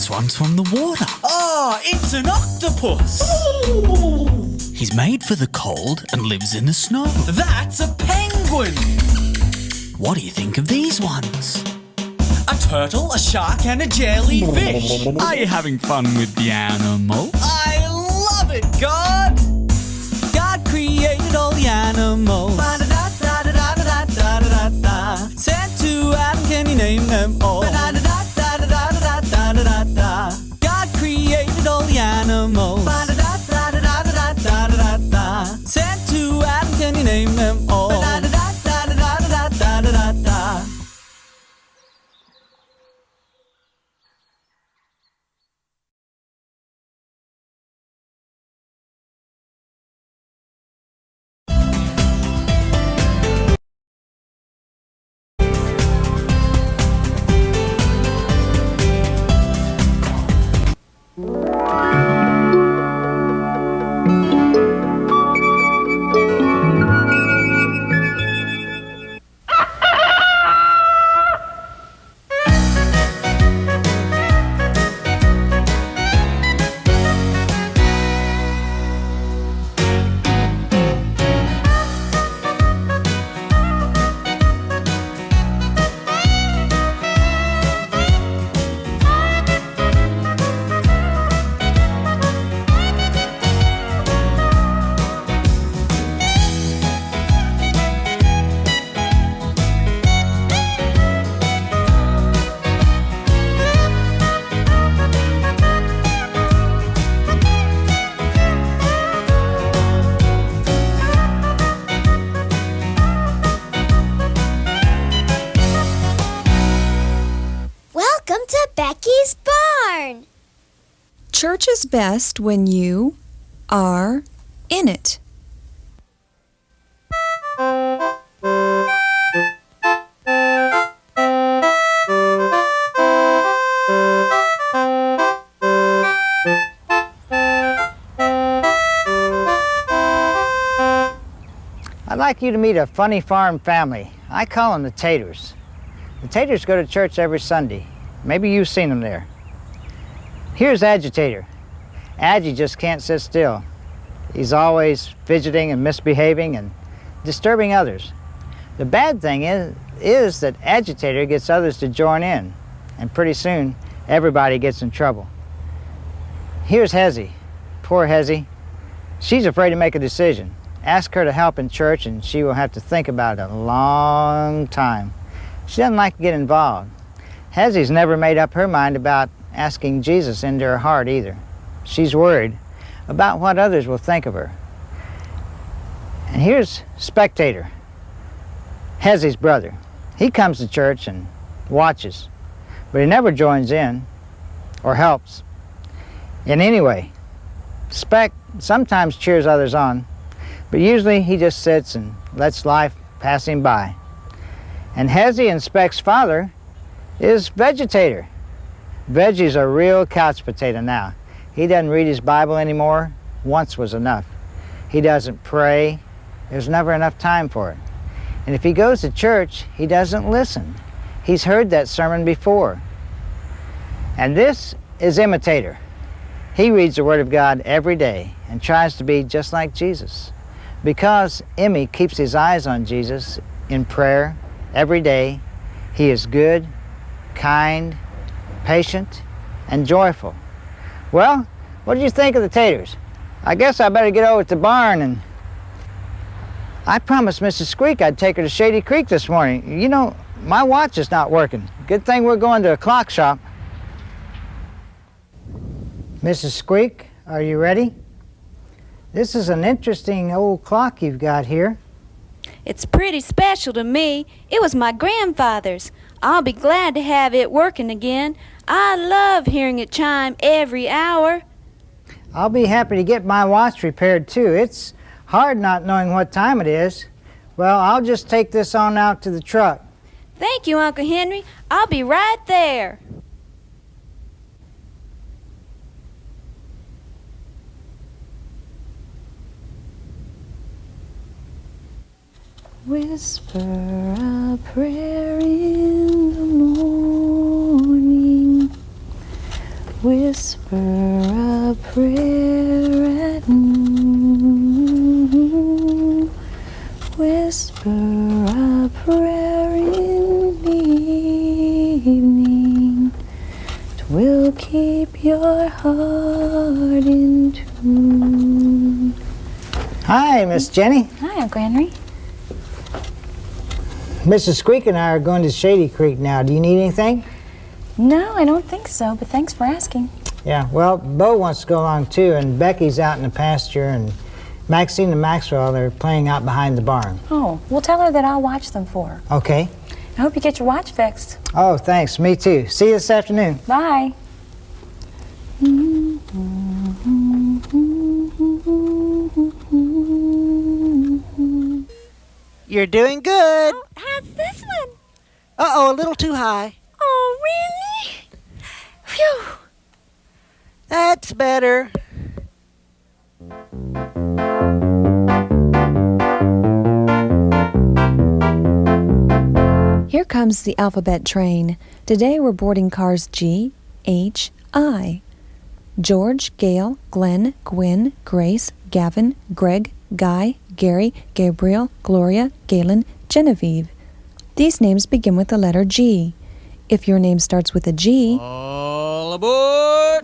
This one's from the water. Oh, it's an octopus. He's made for the cold and lives in the snow. That's a penguin. What do you think of these ones? A turtle, a shark, and a jellyfish. Are you having fun with the animal? I love it, God. God created all the animals. Said to Adam, can you name them all? God created all the animals. Said to Adam, can you name them all? Welcome to Becky's Barn. Church is best when you are in it. I'd like you to meet a funny farm family. I call them the Taters. The Taters go to church every Sunday. Maybe you've seen them there. Here's Agitator. Aggie just can't sit still. He's always fidgeting and misbehaving and disturbing others. The bad thing is that Agitator gets others to join in, and pretty soon everybody gets in trouble. Here's Hezzy. Poor Hezzy. She's afraid to make a decision. Ask her to help in church and she will have to think about it a long time. She doesn't like to get involved. Hezzy's never made up her mind about asking Jesus into her heart either. She's worried about what others will think of her. And here's Spectator, Hezzy's brother. He comes to church and watches, but he never joins in or helps in any way. Spec sometimes cheers others on, but usually he just sits and lets life pass him by. And Hezzy and Spec's father is Vegetator. Veggie's a real couch potato now. He doesn't read his Bible anymore. Once was enough. He doesn't pray. There's never enough time for it. And if he goes to church, he doesn't listen. He's heard that sermon before. And this is Imitator. He reads the Word of God every day and tries to be just like Jesus. Because Emmy keeps his eyes on Jesus in prayer every day, he is good, kind, patient, and joyful. Well, what did you think of the Taters? I guess I better get over to the barn and... I promised Mrs. Squeak I'd take her to Shady Creek this morning. You know, my watch is not working. Good thing we're going to a clock shop. Mrs. Squeak, are you ready? This is an interesting old clock you've got here. It's pretty special to me. It was my grandfather's. I'll be glad to have it working again. I love hearing it chime every hour. I'll be happy to get my watch repaired too. It's hard not knowing what time it is. Well, I'll just take this on out to the truck. Thank you, Uncle Henry. I'll be right there. Whisper a prayer in the morning Whisper a prayer at noon. Whisper a prayer in the evening. 'Twill keep your heart in tune. Hi, Miss Jenny. Hi, Uncle Henry. Mrs. Squeak and I are going to Shady Creek now. Do you need anything? No, I don't think so, but thanks for asking. Yeah, well, Bo wants to go along too, and Becky's out in the pasture, and Maxine and Maxwell, they're playing out behind the barn. Oh, we'll tell her that I'll watch them for her. Okay. I hope you get your watch fixed. Oh, thanks. Me too. See you this afternoon. Bye. You're doing good. Oh, how's this one? Uh-oh, a little too high. Oh, really? Phew. That's better. Here comes the alphabet train. Today we're boarding cars G, H, I. George, Gail, Glenn, Gwen, Grace, Gavin, Greg, Guy, Gary, Gabriel, Gloria, Galen, Genevieve. These names begin with the letter G. If your name starts with a G, All aboard!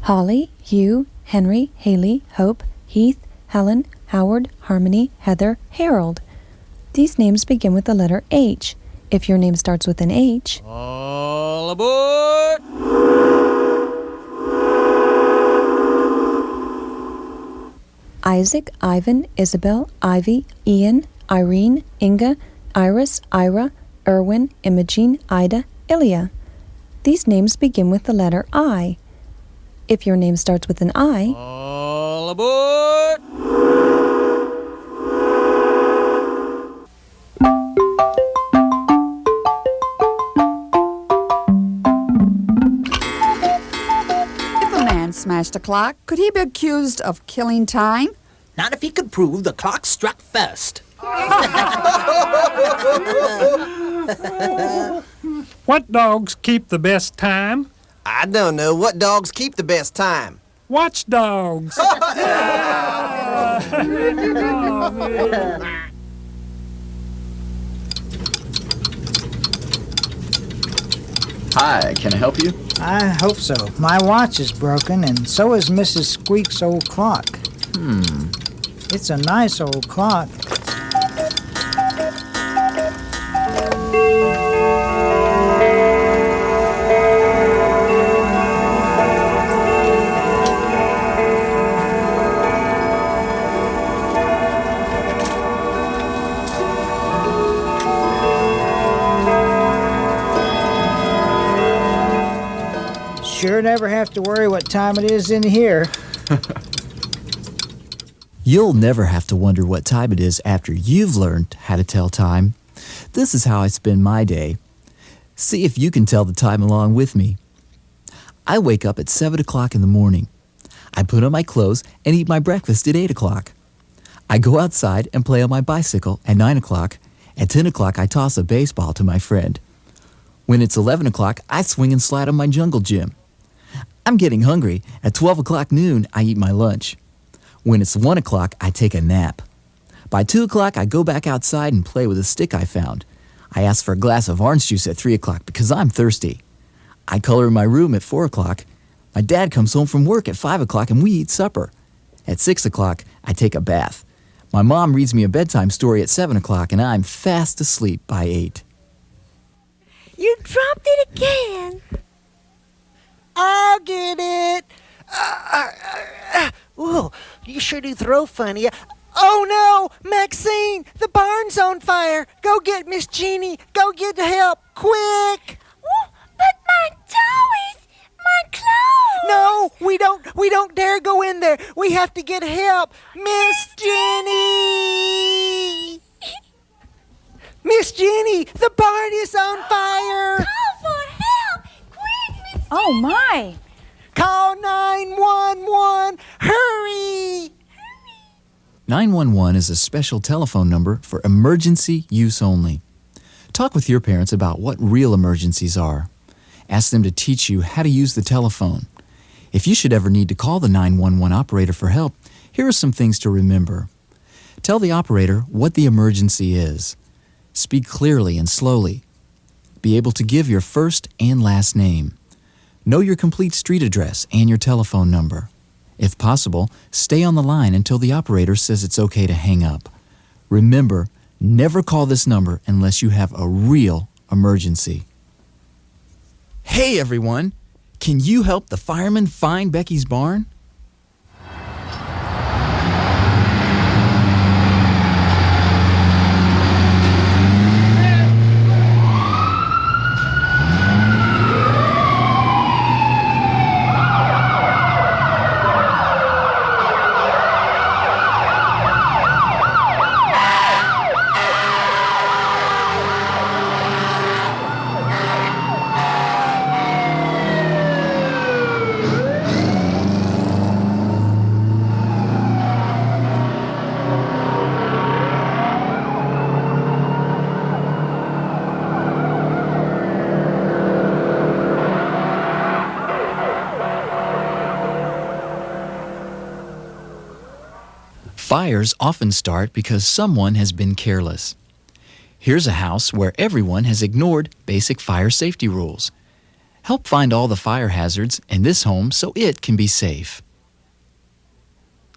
Holly, Hugh, Henry, Haley, Hope, Heath, Helen, Howard, Harmony, Heather, Harold. These names begin with the letter H. If your name starts with an H, All aboard! Isaac, Ivan, Isabel, Ivy, Ian, Irene, Inga, Iris, Ira, Erwin, Imogene, Ida, Ilya. These names begin with the letter I. If your name starts with an I, All aboard! If a man smashed a clock, could he be accused of killing time? Not if he could prove the clock struck first. What dogs keep the best time? I don't know. What dogs keep the best time? Watch dogs. Hi, can I help you? I hope so. My watch is broken, and so is Mrs. Squeak's old clock. It's a nice old clock. Sure never have to worry what time it is in here. You'll never have to wonder what time it is after you've learned how to tell time. This is how I spend my day. See if you can tell the time along with me. I wake up at 7 o'clock in the morning. I put on my clothes and eat my breakfast at 8 o'clock. I go outside and play on my bicycle at 9 o'clock. At 10 o'clock, I toss a baseball to my friend. When it's 11 o'clock, I swing and slide on my jungle gym. I'm getting hungry. At 12 o'clock noon, I eat my lunch. When it's 1 o'clock, I take a nap. By 2 o'clock, I go back outside and play with a stick I found. I ask for a glass of orange juice at 3 o'clock because I'm thirsty. I color in my room at 4 o'clock. My dad comes home from work at 5 o'clock and we eat supper. At 6 o'clock, I take a bath. My mom reads me a bedtime story at 7 o'clock and I'm fast asleep by 8. You dropped it again. I'll get it. Ooh, you sure do throw funny. Oh no, Maxine, the barn's on fire. Go get Miss Jeannie. Go get the help, quick. Oh, but my toys, my clothes. No, we don't dare go in there. We have to get help. Miss Jenny! Miss Jenny, the barn is on fire. Call for help. Quick, Miss Oh, my. Call 911. Hurry! 911 is a special telephone number for emergency use only. Talk with your parents about what real emergencies are. Ask them to teach you how to use the telephone. If you should ever need to call the 911 operator for help, here are some things to remember. Tell the operator what the emergency is. Speak clearly and slowly. Be able to give your first and last name. Know your complete street address and your telephone number. If possible, stay on the line until the operator says it's okay to hang up. Remember, never call this number unless you have a real emergency. Hey everyone! Can you help the firemen find Becky's barn? Fires often start because someone has been careless. Here's a house where everyone has ignored basic fire safety rules. Help find all the fire hazards in this home so it can be safe.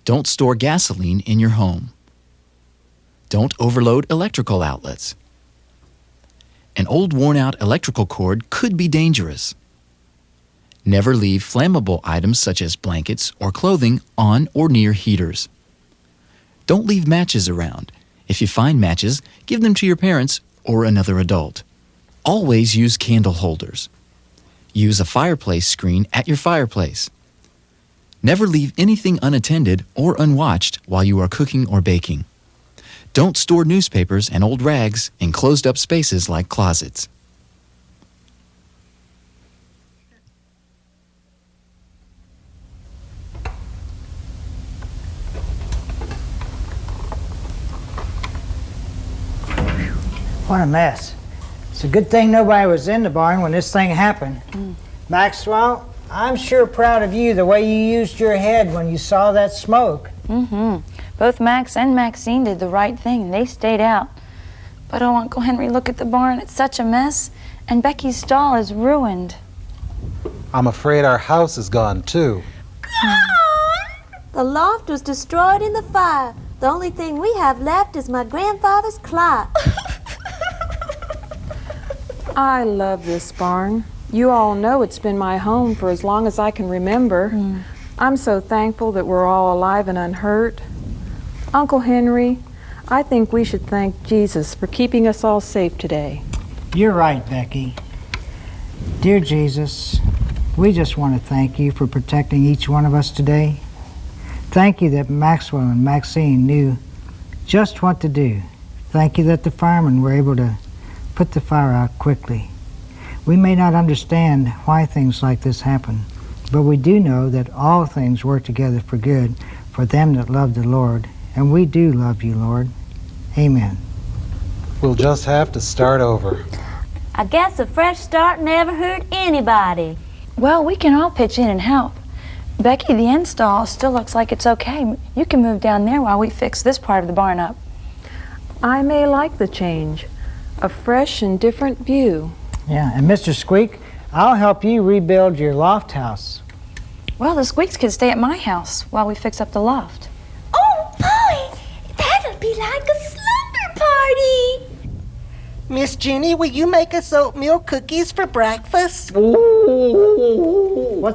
Don't store gasoline in your home. Don't overload electrical outlets. An old worn-out electrical cord could be dangerous. Never leave flammable items such as blankets or clothing on or near heaters. Don't leave matches around. If you find matches, give them to your parents or another adult. Always use candle holders. Use a fireplace screen at your fireplace. Never leave anything unattended or unwatched while you are cooking or baking. Don't store newspapers and old rags in closed-up spaces like closets. What a mess. It's a good thing nobody was in the barn when this thing happened. Maxwell, I'm sure proud of you the way you used your head when you saw that smoke. Both Max and Maxine did the right thing, and they stayed out. But oh, Uncle Henry, look at the barn. It's such a mess, and Becky's stall is ruined. I'm afraid our house is gone, too. The loft was destroyed in the fire. The only thing we have left is my grandfather's clock. I love this barn. You all know it's been my home for as long as I can remember. I'm so thankful that we're all alive and unhurt. Uncle Henry, I think we should thank Jesus for keeping us all safe today. You're right, Becky. Dear Jesus, we just want to thank you for protecting each one of us today. Thank you that Maxwell and Maxine knew just what to do. Thank you that the firemen were able to put the fire out quickly. We may not understand why things like this happen, but we do know that all things work together for good for them that love the Lord, and we do love you, Lord. Amen. We'll just have to start over. I guess a fresh start never hurt anybody. Well, we can all pitch in and help. Becky, the install still looks like it's okay. You can move down there while we fix this part of the barn up. I may like the change. A fresh and different view. Yeah, and Mr. Squeak, I'll help you rebuild your loft house. Well, the Squeaks could stay at my house while we fix up the loft. Oh, boy! That'll be like a slumber party! Miss Jenny, will you make us oatmeal cookies for breakfast? What's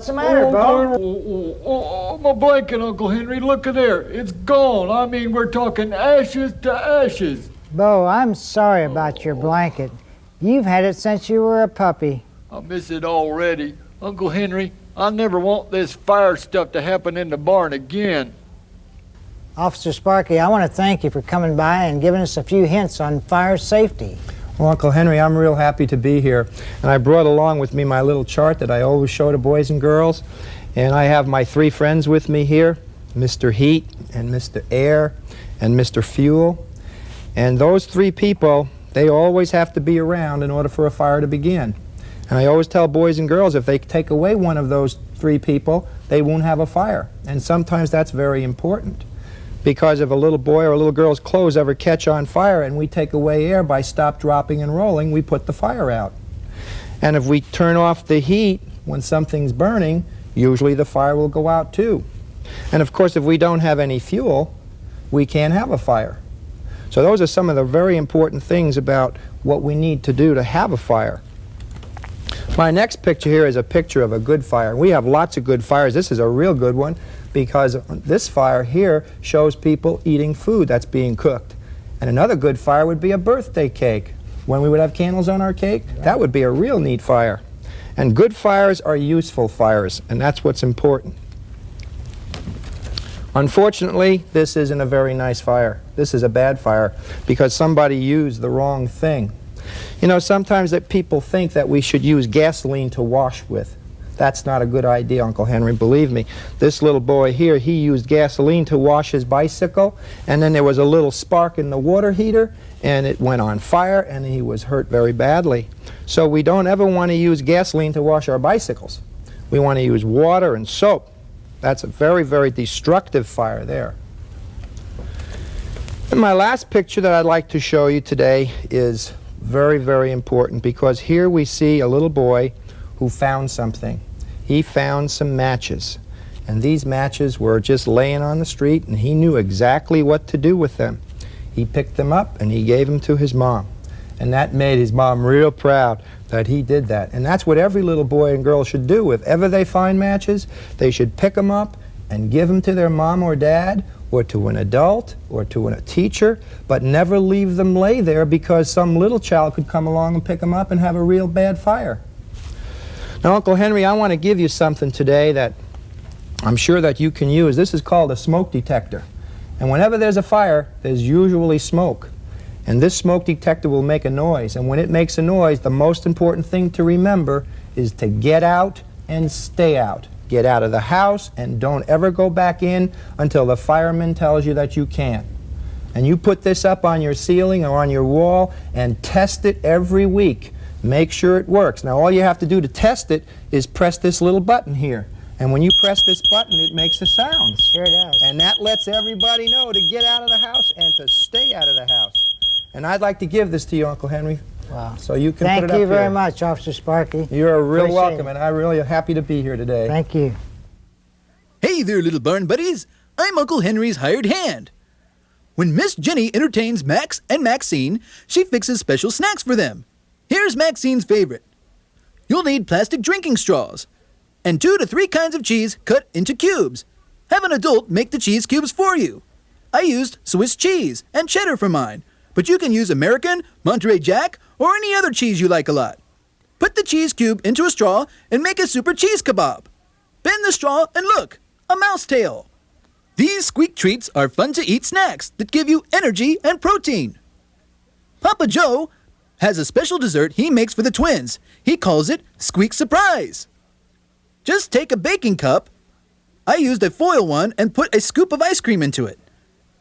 the matter, Bo? Oh, my blanket, Uncle Henry. Look at there. It's gone. I mean, we're talking ashes to ashes. Bo, I'm sorry about your blanket. You've had it since you were a puppy. I miss it already. Uncle Henry, I never want this fire stuff to happen in the barn again. Officer Sparky, I want to thank you for coming by and giving us a few hints on fire safety. Well, Uncle Henry, I'm real happy to be here. And I brought along with me my little chart that I always show to boys and girls. And I have my three friends with me here, Mr. Heat and Mr. Air and Mr. Fuel. And those three people They always have to be around in order for a fire to begin. And I always tell boys and girls, if they take away one of those 3 people, they won't have a fire. And sometimes that's very important. Because if a little boy or a little girl's clothes ever catch on fire and we take away air by stop, dropping, and rolling, we put the fire out. And if we turn off the heat when something's burning, usually the fire will go out too. And of course, if we don't have any fuel, we can't have a fire. So those are some of the very important things about what we need to do to have a fire. My next picture here is a picture of a good fire. We have lots of good fires. This is a real good one because this fire here shows people eating food that's being cooked. And another good fire would be a birthday cake. When we would have candles on our cake, that would be a real neat fire. And good fires are useful fires, and that's what's important. Unfortunately, this isn't a very nice fire. This is a bad fire because somebody used the wrong thing. You know, sometimes that people think that we should use gasoline to wash with. That's not a good idea, Uncle Henry, believe me. This little boy here, he used gasoline to wash his bicycle, and then there was a little spark in the water heater, and it went on fire, and he was hurt very badly. So we don't ever want to use gasoline to wash our bicycles. We want to use water and soap. That's a very, very destructive fire there. And my last picture that I'd like to show you today is very, very important because here we see a little boy who found something. He found some matches. And these matches were just laying on the street, and he knew exactly what to do with them. He picked them up and he gave them to his mom. And that made his mom real proud that he did that. And that's what every little boy and girl should do. If ever they find matches, they should pick them up and give them to their mom or dad, or to an adult, or to a teacher, but never leave them lay there because some little child could come along and pick them up and have a real bad fire. Now, Uncle Henry, I want to give you something today that I'm sure that you can use. This is called a smoke detector. And whenever there's a fire, there's usually smoke. And this smoke detector will make a noise. And when it makes a noise, the most important thing to remember is to get out and stay out. Get out of the house and don't ever go back in until the fireman tells you that you can. And you put this up on your ceiling or on your wall and test it every week. Make sure it works. Now all you have to do to test it is press this little button here. And when you press this button, it makes a sound. Sure does. And that lets everybody know to get out of the house and to stay out of the house. And I'd like to give this to you, Uncle Henry. Wow. So you can Thank put it up you very here. much, Officer Sparky. You're real Appreciate welcome, it. and I'm really happy to be here today. Thank you. Hey there, little barn buddies. I'm Uncle Henry's hired hand. When Miss Jenny entertains Max and Maxine, she fixes special snacks for them. Here's Maxine's favorite. You'll need plastic drinking straws and 2 to 3 kinds of cheese cut into cubes. Have an adult make the cheese cubes for you. I used Swiss cheese and cheddar for mine, but you can use American, Monterey Jack, or any other cheese you like a lot. Put the cheese cube into a straw and make a super cheese kebab. Bend the straw and look, a mouse tail. These squeak treats are fun-to-eat snacks that give you energy and protein. Papa Joe has a special dessert he makes for the twins. He calls it Squeak Surprise. Just take a baking cup. I used a foil one and put a scoop of ice cream into it.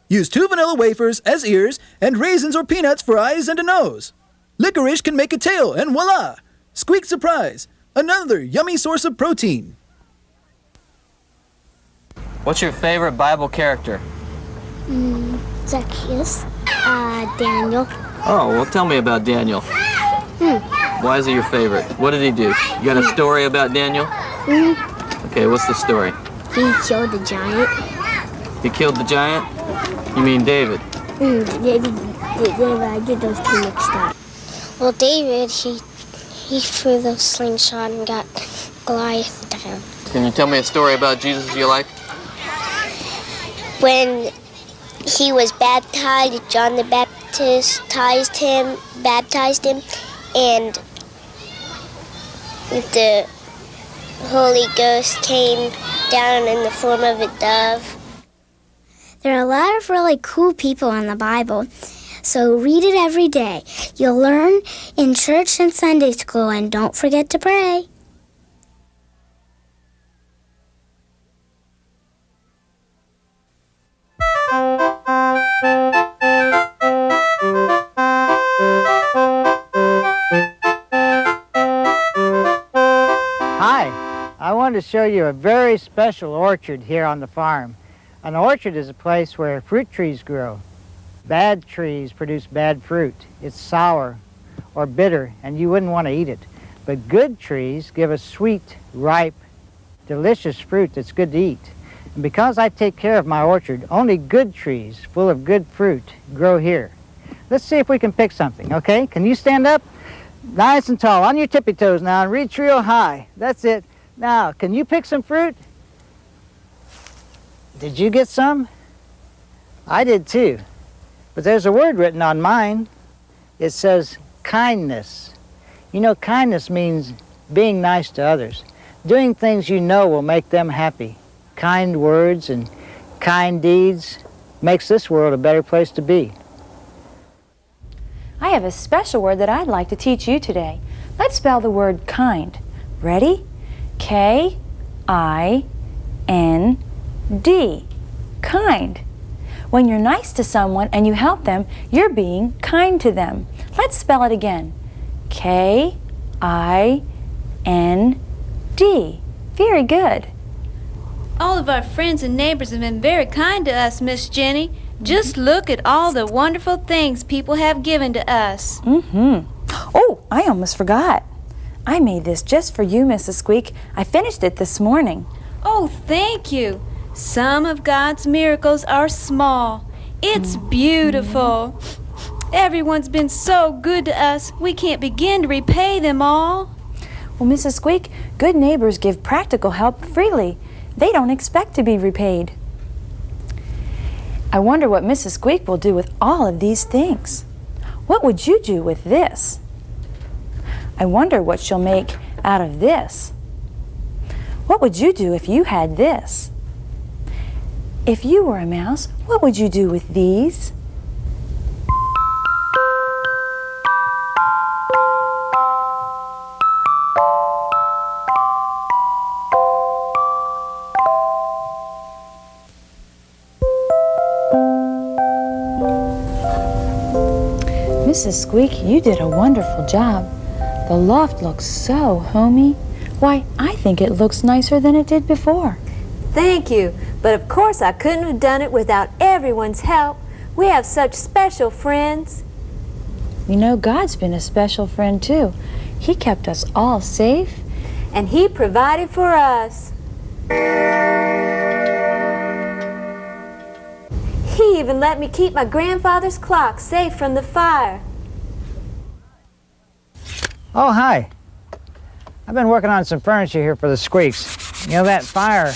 Use 2 vanilla wafers as ears and raisins or peanuts for eyes and a nose. Licorice can make a tail, and voila! Squeak Surprise, another yummy source of protein. What's your favorite Bible character? Zacchaeus, Daniel. Oh, well, tell me about Daniel. Why is he your favorite? What did he do? You got a story about Daniel? Okay, what's the story? He killed the giant. He killed the giant? You mean David? David, I get those two mixed up. Well, David, he threw the slingshot and got Goliath down. Can you tell me a story about Jesus you like? When he was baptized, John the Baptist baptized him, and the Holy Ghost came down in the form of a dove. There are a lot of really cool people in the Bible, so read it every day. You'll learn in church and Sunday school, and don't forget to pray. wanted to show you a very special orchard here on the farm. An orchard is a place where fruit trees grow. Bad trees produce bad fruit. It's sour or bitter, and you wouldn't want to eat it. But good trees give us sweet, ripe, delicious fruit that's good to eat. And because I take care of my orchard, only good trees full of good fruit grow here. Let's see if we can pick something, okay? Can you stand up? Nice and tall, on your tippy toes now, and reach real high. That's it. Now, can you pick some fruit? Did you get some? I did too. But there's a word written on mine. It says kindness. You know, kindness means being nice to others, doing things you know will make them happy. Kind words and kind deeds makes this world a better place to be. I have a special word that I'd like to teach you today. Let's spell the word kind. Ready? K-I-N-D. Kind. When you're nice to someone and you help them, you're being kind to them. Let's spell it again. K-I-N-D. Very good. All of our friends and neighbors have been very kind to us, Miss Jenny. Just look at all the wonderful things people have given to us. Oh, I almost forgot. I made this just for you, Mrs. Squeak. I finished it this morning. Oh, thank you. Some of God's miracles are small. It's beautiful. Everyone's been so good to us, we can't begin to repay them all. Well, Mrs. Squeak, good neighbors give practical help freely. They don't expect to be repaid. I wonder what Mrs. Squeak will do with all of these things. What would you do with this? I wonder what she'll make out of this. What would you do if you had this? If you were a mouse, what would you do with these? Mrs. Squeak, you did a wonderful job. The loft looks so homey. Why, I think it looks nicer than it did before. Thank you, but of course I couldn't have done it without everyone's help. We have such special friends. You know, God's been a special friend too. He kept us all safe. And He provided for us. He even let me keep my grandfather's clock safe from the fire. Oh, hi. I've been working on some furniture here for the Squeaks. You know, that fire,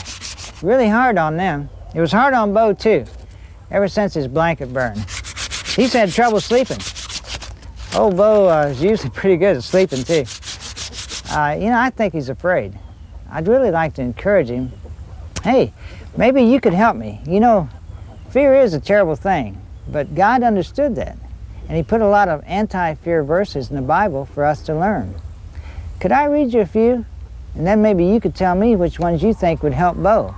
really hard on them. It was hard on Bo, too, ever since his blanket burned. He's had trouble sleeping. Oh, Bo is usually pretty good at sleeping, too. You know, I think he's afraid. I'd really like to encourage him. Hey, maybe you could help me. You know, fear is a terrible thing, but God understood that, and He put a lot of anti-fear verses in the Bible for us to learn. Could I read you a few? And then maybe you could tell me which ones you think would help Bo.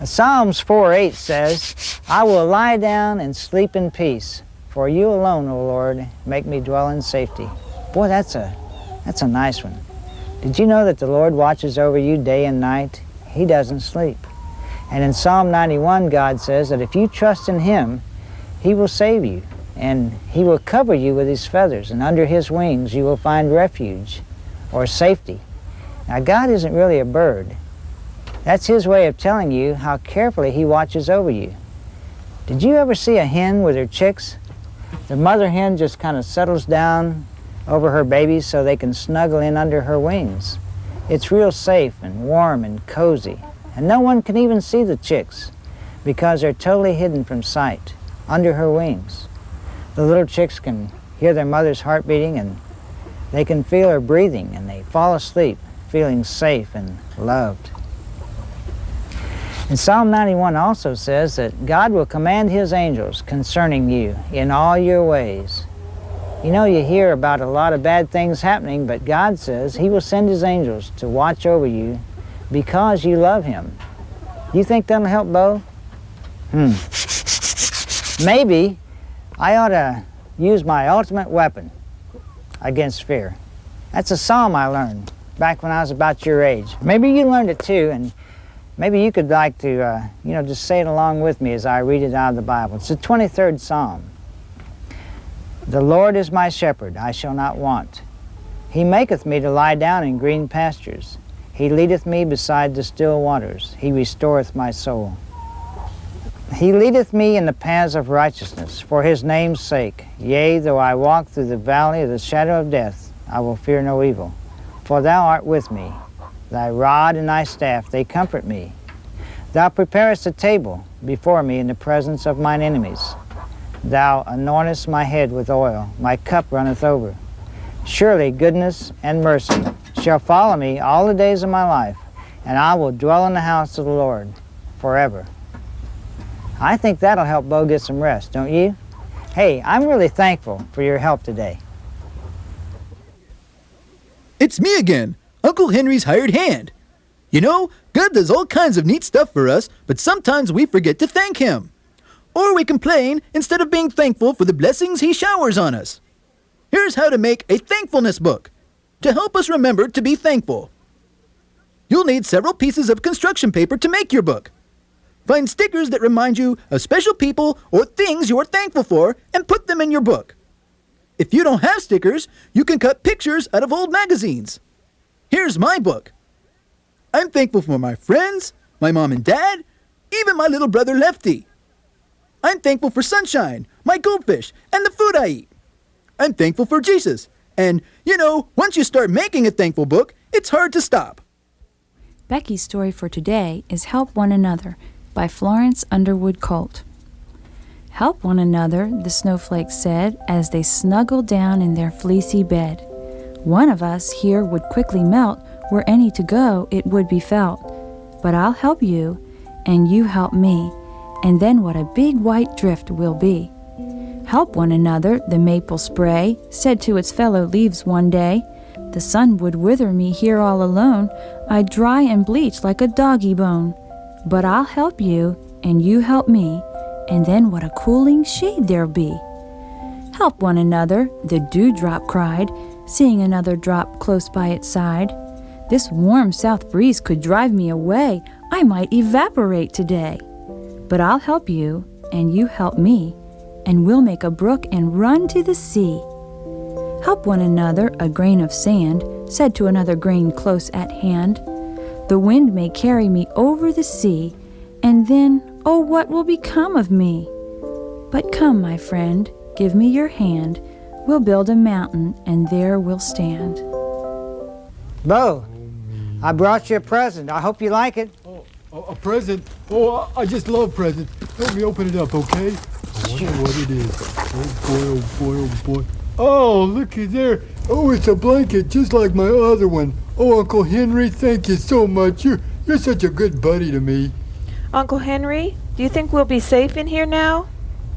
Psalms 4:8 says, I will lie down and sleep in peace, for you alone, O Lord, make me dwell in safety. Boy, that's a nice one. Did you know that the Lord watches over you day and night? He doesn't sleep. And in Psalm 91, God says that if you trust in Him, He will save you, and He will cover you with His feathers, and under His wings you will find refuge or safety. Now, God isn't really a bird. That's His way of telling you how carefully He watches over you. Did you ever see a hen with her chicks? The mother hen just kind of settles down over her babies so they can snuggle in under her wings. It's real safe and warm and cozy, and no one can even see the chicks because they're totally hidden from sight under her wings. The little chicks can hear their mother's heart beating, and they can feel her breathing, and they fall asleep feeling safe and loved. And Psalm 91 also says that God will command His angels concerning you in all your ways. You know, you hear about a lot of bad things happening, but God says He will send His angels to watch over you because you love Him. You think that'll help Bo? Maybe I ought to use my ultimate weapon against fear. That's a psalm I learned back when I was about your age. Maybe you learned it too, and maybe you could like to, just say it along with me as I read it out of the Bible. It's the 23rd Psalm. The Lord is my shepherd, I shall not want. He maketh me to lie down in green pastures. He leadeth me beside the still waters. He restoreth my soul. He leadeth me in the paths of righteousness for his name's sake. Yea, though I walk through the valley of the shadow of death, I will fear no evil. For thou art with me. Thy rod and thy staff, they comfort me. Thou preparest a table before me in the presence of mine enemies. Thou anointest my head with oil, my cup runneth over. Surely goodness and mercy shall follow me all the days of my life, and I will dwell in the house of the Lord forever. I think that'll help Bo get some rest, don't you? Hey, I'm really thankful for your help today. It's me again, Uncle Henry's hired hand. You know, God does all kinds of neat stuff for us, but sometimes we forget to thank him. Or we complain instead of being thankful for the blessings he showers on us. Here's how to make a thankfulness book to help us remember to be thankful. You'll need several pieces of construction paper to make your book. Find stickers that remind you of special people or things you're thankful for and put them in your book. If you don't have stickers, you can cut pictures out of old magazines. Here's my book. I'm thankful for my friends, my mom and dad, even my little brother Lefty. I'm thankful for sunshine, my goldfish, and the food I eat. I'm thankful for Jesus. And, once you start making a thankful book, it's hard to stop. Becky's story for today is Help One Another by Florence Underwood Colt. Help one another, the snowflakes said, as they snuggled down in their fleecy bed. One of us here would quickly melt, were any to go, it would be felt. But I'll help you, and you help me, and then what a big white drift we'll be. Help one another, the maple spray said to its fellow leaves one day. The sun would wither me here all alone, I'd dry and bleach like a doggy bone. But I'll help you, and you help me, and then what a cooling shade there'll be. Help one another, the dewdrop cried, seeing another drop close by its side. This warm south breeze could drive me away, I might evaporate today. But I'll help you, and you help me, and we'll make a brook and run to the sea. Help one another, a grain of sand said to another grain close at hand. The wind may carry me over the sea, and then, oh, what will become of me? But come, my friend, give me your hand. We'll build a mountain, and there we'll stand. Bo, I brought you a present. I hope you like it. A present? Oh, I just love presents. Let me open it up, okay? I wonder what it is. Oh, boy, oh, boy, oh, boy. Oh, looky there. Oh, it's a blanket just like my other one. Oh, Uncle Henry, thank you so much. You're such a good buddy to me. Uncle Henry, do you think we'll be safe in here now?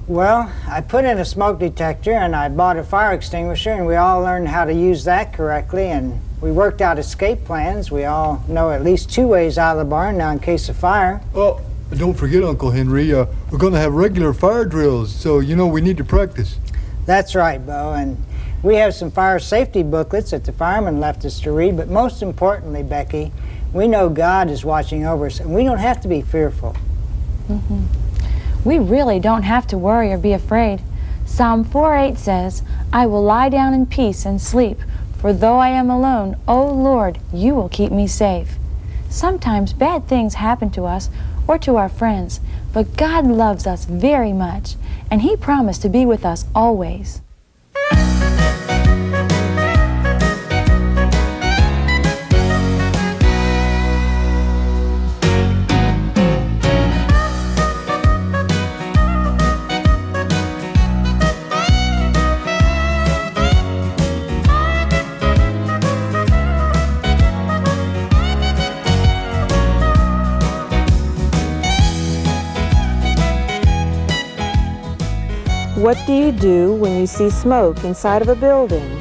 Well, I put in a smoke detector and I bought a fire extinguisher, and we all learned how to use that correctly, and we worked out escape plans. We all know at least 2 ways out of the barn now in case of fire. Oh, don't forget, Uncle Henry, we're going to have regular fire drills, so we need to practice. That's right, Bo, and we have some fire safety booklets that the firemen left us to read, but most importantly, Becky, we know God is watching over us, and we don't have to be fearful. Mm-hmm. We really don't have to worry or be afraid. Psalm 4:8 says, I will lie down in peace and sleep, for though I am alone, O Lord, you will keep me safe. Sometimes bad things happen to us or to our friends, but God loves us very much, and He promised to be with us always. What do you do when you see smoke inside of a building?